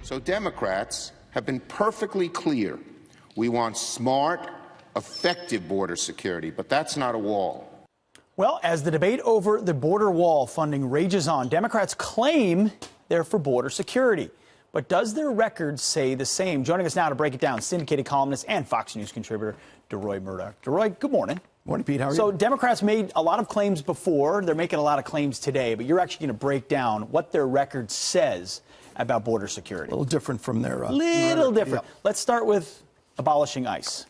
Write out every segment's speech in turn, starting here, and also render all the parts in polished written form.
So Democrats have been perfectly clear. We want smart, effective border security, but that's not a wall. Well, as the debate over the border wall funding rages on, Democrats claim they're for border security. But does their record say the same? Joining us now to break it down, syndicated columnist and Fox News contributor DeRoy Murdock. DeRoy, good morning. Morning, Pete. How are you? So Democrats made a lot of claims before. They're making a lot of claims today. But you're actually going to break down what their record says about border security. A little different from their... little different. Yeah. Let's start with abolishing ICE.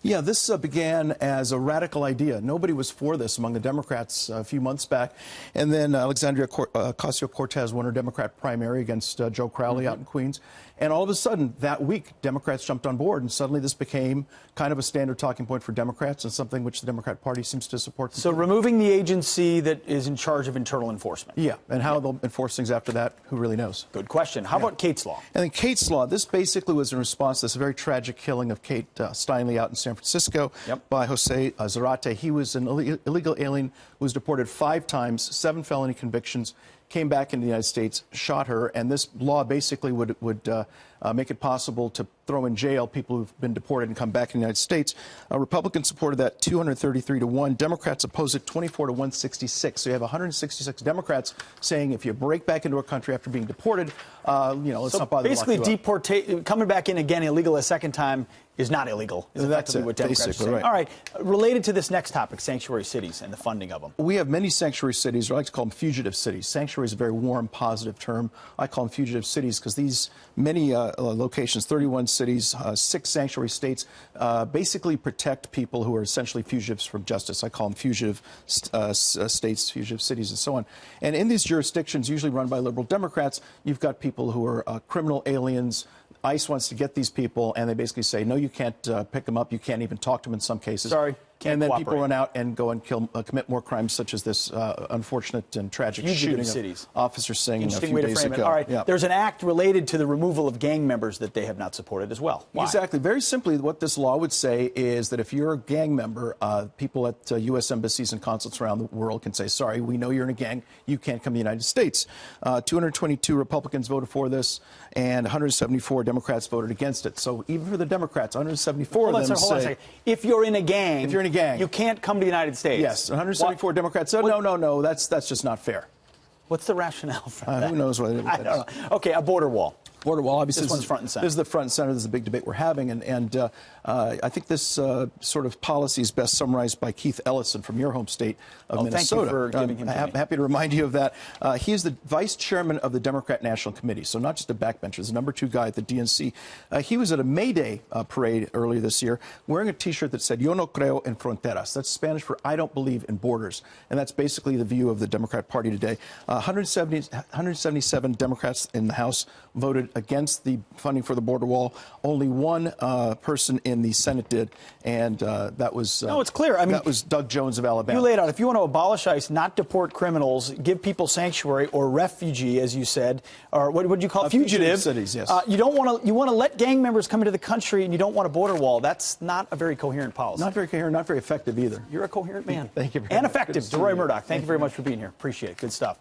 Yeah, this began as a radical idea. Nobody was for this among the Democrats a few months back. And then Alexandria Ocasio-Cortez won her Democrat primary against Joe Crowley out in Queens. And all of a sudden, that week, Democrats jumped on board. And suddenly this became kind of a standard talking point for Democrats and something which the Democrat Party seems to support. So removing the agency that is in charge of internal enforcement. Yeah, and how they'll enforce things after that, who really knows? Good question. How about Kate's Law? And then Kate's Law, this basically was in response to this very tragic killing of Kate Steinle out in San Francisco by Jose Zarate. He was an illegal alien who was deported 5 times, 7 felony convictions, came back into the United States, shot her, and this law basically would make it possible to throw in jail people who've been deported and come back in the United States. Republicans supported that 233-1. Democrats opposed it 24-166. So you have 166 Democrats saying if you break back into a country after being deported, let's not bother. Basically, coming back in again illegal a second time is not illegal. Is effectively what Democrats are saying. Right. All right. Related to this next topic, sanctuary cities and the funding of them. We have many sanctuary cities, or I like to call them fugitive cities. Sanctuary is a very warm, positive term. I call them fugitive cities because these many locations, 31 cities, 6 sanctuary states, basically protect people who are essentially fugitives from justice. I call them fugitive states, fugitive cities, and so on. And in these jurisdictions, usually run by liberal Democrats, you've got people who are criminal aliens. ICE wants to get these people, and they basically say, no, you can't pick them up. You can't even talk to them in some cases. Sorry. And then people run out and go and commit more crimes, such as this unfortunate and tragic shooting of Officer Singh a few days ago. All right. Yeah. There's an act related to the removal of gang members that they have not supported as well. Why? Exactly. Very simply, what this law would say is that if you're a gang member, people at U.S. embassies and consulates around the world can say, sorry, we know you're in a gang. You can't come to the United States. 222 Republicans voted for this, and 174 Democrats voted against it. So even for the Democrats, 174 of them say... Hold on a second. If you're in a gang... gang. You can't come to the United States. Yes, 174 Democrats said, no, that's just not fair. What's the rationale for that? Who knows what it is? I don't know. Okay, a border wall. Border wall, obviously. This one's front and center. This is the front and center. This is the big debate we're having. And I think this sort of policy is best summarized by Keith Ellison from your home state of Minnesota. Thank you for giving him to me. Happy to remind you of that. He is the vice chairman of the Democrat National Committee, so not just a backbencher. He's the #2 guy at the DNC. He was at a May Day parade earlier this year wearing a T-shirt that said, Yo no creo en fronteras. That's Spanish for I don't believe in borders. And that's basically the view of the Democrat Party today. 177 Democrats in the House voted against the funding for the border wall. Only one person in the Senate did, and that was... no, it's clear. I mean, that was Doug Jones of Alabama. You laid out, if you want to abolish ICE, not deport criminals, give people sanctuary or refugee, as you said, or what would you call it? Fugitive cities, yes. You want to let gang members come into the country, and you don't want a border wall. That's not a very coherent policy. Not very coherent, not very very effective either. You're a coherent man. Thank you very much. And much. effective. DeRoy Murdock, thank you very much for being here. Appreciate it. Good stuff.